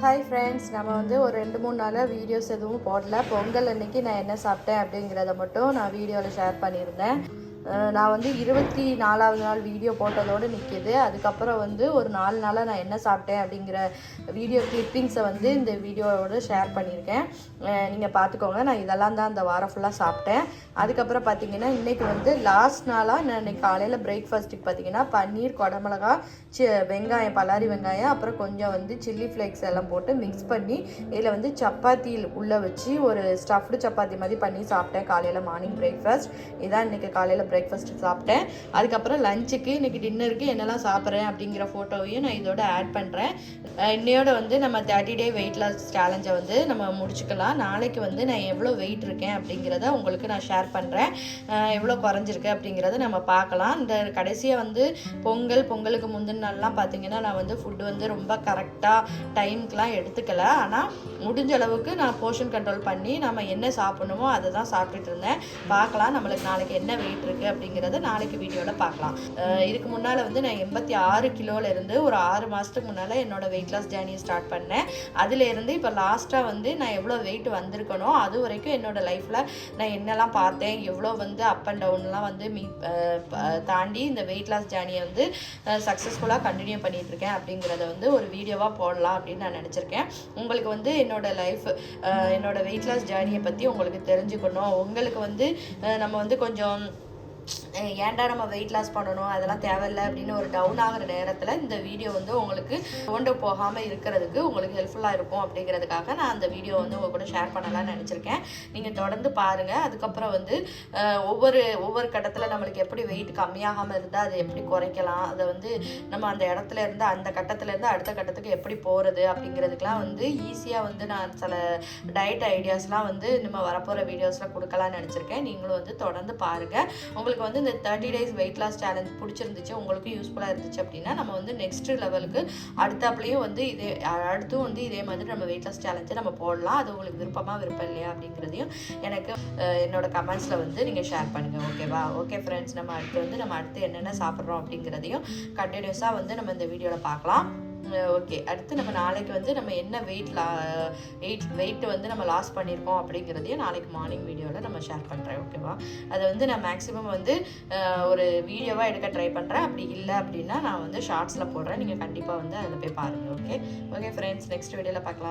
Hi friends, நம்ம வந்து ஒரு 2-3 நாளாக வீடியோஸ் எதுவும் போடல. பொங்கல் அன்னைக்கு நான் என்ன சாப்பிட்டேன் அப்படிங்கிறத மட்டும் நான் வீடியோவில் ஷேர் பண்ணியிருந்தேன். நான் வந்து 24வது நாள் வீடியோ போட்டதோடு நிற்கிது. அதுக்கப்புறம் வந்து ஒரு 4 நாளாக நான் என்ன சாப்பிட்டேன் அப்படிங்கிற வீடியோ கிளிப்பிங்ஸை வந்து இந்த வீடியோவோட ஷேர் பண்ணியிருக்கேன். நீங்கள் பார்த்துக்கோங்க. நான் இதெல்லாம் தான் அந்த வாரம் ஃபுல்லாக சாப்பிட்டேன். அதுக்கப்புறம் பார்த்தீங்கன்னா இன்றைக்கி வந்து லாஸ்ட் நாளாக நான் இன்றைக்கி காலையில் பிரேக்ஃபாஸ்ட்டுக்கு பார்த்தீங்கன்னா பன்னீர், குடமிளகா, வெங்காயம், பல்லாரி வெங்காயம், அப்புறம் கொஞ்சம் வந்து சில்லி ஃப்ளேக்ஸ் எல்லாம் போட்டு மிக்ஸ் பண்ணி இதில் வந்து சப்பாத்தி உள்ளே வச்சு ஒரு ஸ்டஃப்டு சப்பாத்தி மாதிரி பண்ணி சாப்பிட்டேன் காலையில் மார்னிங் பிரேக்ஃபாஸ்ட். இதான் இன்றைக்கி காலையில் பிரேக்ஃபாஸ்ட்டு சாப்பிட்டேன். அதுக்கப்புறம் லஞ்சுக்கு இன்றைக்கி டின்னருக்கு என்னெல்லாம் சாப்பிட்றேன் அப்படிங்கிற ஃபோட்டோவையும் நான் இதோட ஆட் பண்ணுறேன். இன்னையோட வந்து நம்ம 30 டே வெயிட் லாஸ் சேலஞ்சை வந்து நம்ம முடிச்சுக்கலாம். நாளைக்கு வந்து நான் எவ்வளோ வெயிட் இருக்கேன் அப்படிங்கிறத உங்களுக்கு நான் ஷேர் பண்ணுறேன். எவ்வளோ குறைஞ்சிருக்கு அப்படிங்கிறத நம்ம பார்க்கலாம். இந்த கடைசியாக வந்து பொங்கலுக்கு முந்தின நாள்லாம் பார்த்தீங்கன்னா நான் வந்து ஃபுட்டு வந்து ரொம்ப கரெக்டாக டைமுக்கெலாம் எடுத்துக்கலை. ஆனால் முடிஞ்ச அளவுக்கு நான் போர்ஷன் கண்ட்ரோல் பண்ணி நம்ம என்ன சாப்பிடணுமோ அதை தான் சாப்பிட்டுட்டு இருந்தேன். பார்க்கலாம் நம்மளுக்கு நாளைக்கு என்ன வெயிட் இருக்குது அப்படிங்கிறத நாளைக்கு வீடியோவில் பார்க்கலாம். இதுக்கு முன்னால் வந்து நான் 86 கிலோலேருந்து ஒரு 6 மாதத்துக்கு முன்னால் என்னோட வெயிட் லாஸ் ஜேர்னியை ஸ்டார்ட் பண்ணேன். அதிலேருந்து இப்போ லாஸ்ட்டாக வந்து நான் எவ்வளோ வெயிட் வந்திருக்கணும், அது வரைக்கும் என்னோடய லைஃப்பில் நான் என்னெல்லாம் பார்த்தேன், எவ்வளோ வந்து அப் அண்ட் டவுன்லாம் வந்து தாண்டி இந்த வெயிட் லாஸ் ஜேர்னியை வந்து சக்ஸஸ்ஃபுல்லாக கண்டினியூ பண்ணிகிட்ருக்கேன் அப்படிங்கிறத வந்து ஒரு வீடியோவாக போடலாம் அப்படின்னு நான் நினச்சிருக்கேன். உங்களுக்கு வந்து என்னோடய லைஃப், என்னோடய வெயிட் லாஸ் ஜேர்னியை பற்றி உங்களுக்கு தெரிஞ்சுக்கணும், உங்களுக்கு வந்து நம்ம வந்து கொஞ்சம் ஏன்டா நம்ம வெயிட் லாஸ் பண்ணணும், அதெல்லாம் தேவையில்லை அப்படின்னு ஒரு டவுன் ஆகிற நேரத்தில் இந்த வீடியோ வந்து உங்களுக்கு கொண்டு போகாமல் இருக்கிறதுக்கு உங்களுக்கு ஹெல்ப்ஃபுல்லாக இருக்கும் அப்படிங்கிறதுக்காக நான் அந்த வீடியோ வந்து உங்கள் கூட ஷேர் பண்ணலாம்னு நினச்சிருக்கேன். நீங்கள் தொடர்ந்து பாருங்கள். அதுக்கப்புறம் வந்து ஒவ்வொரு கட்டத்தில் நம்மளுக்கு எப்படி வெயிட் கம்மியாகாமல் இருந்தால் அதை எப்படி குறைக்கலாம், அதை வந்து நம்ம அந்த இடத்துல இருந்து அந்த கட்டத்துலேருந்து அடுத்த கட்டத்துக்கு எப்படி போகிறது அப்படிங்கிறதுக்கெலாம் வந்து ஈஸியாக வந்து நான் சில டயட் ஐடியாஸ்லாம் வந்து நம்ம வரப்போகிற வீடியோஸில் கொடுக்கலாம்னு நினச்சிருக்கேன். நீங்களும் வந்து தொடர்ந்து பாருங்கள். உங்களுக்கு வந்து இந்த 30 டேஸ் வெயிட் லாஸ் சேலஞ்ச் பிடிச்சிருந்துச்சு, உங்களுக்கு யூஸ்ஃபுல்லாக இருந்துச்சு அப்படின்னா நம்ம வந்து நெக்ஸ்ட் லெவலுக்கு அடுத்தாப்புலேயும் வந்து அடுத்தும் வந்து இதே மாதிரி நம்ம வெயிட் லாஸ் சேலஞ்சை நம்ம போடலாம். அது உங்களுக்கு விருப்பம் இல்லையா அப்படிங்கிறதையும் எனக்கு என்னோட கமெண்ட்ஸில் வந்து நீங்கள் ஷேர் பண்ணுங்கள். ஓகேவா? ஓகே ஃப்ரெண்ட்ஸ், நம்ம அடுத்து என்னென்ன சாப்பிட்றோம் அப்படிங்கிறதையும் கண்டினியூஸாக வந்து நம்ம இந்த வீடியோவில் பார்க்கலாம். ஓகே, அடுத்து நம்ம நாளைக்கு வந்து நம்ம என்ன வெயிட் வந்து நம்ம லாஸ் பண்ணியிருக்கோம் அப்படிங்கிறதையும் நாளைக்கு மார்னிங் வீடியோவில் நம்ம ஷேர் பண்ணுறேன். ஓகேவா? அதை வந்து நான் மேக்ஸிமம் வந்து ஒரு வீடியோவாக எடுக்க ட்ரை பண்ணுறேன். அப்படி இல்லை அப்படின்னா நான் வந்து ஷார்ட்ஸில் போடுறேன். நீங்கள் கண்டிப்பாக வந்து அதில் போய் பாருங்கள். ஓகே ஃப்ரெண்ட்ஸ், நெக்ஸ்ட் வீடியோவில் பார்க்கலாம்.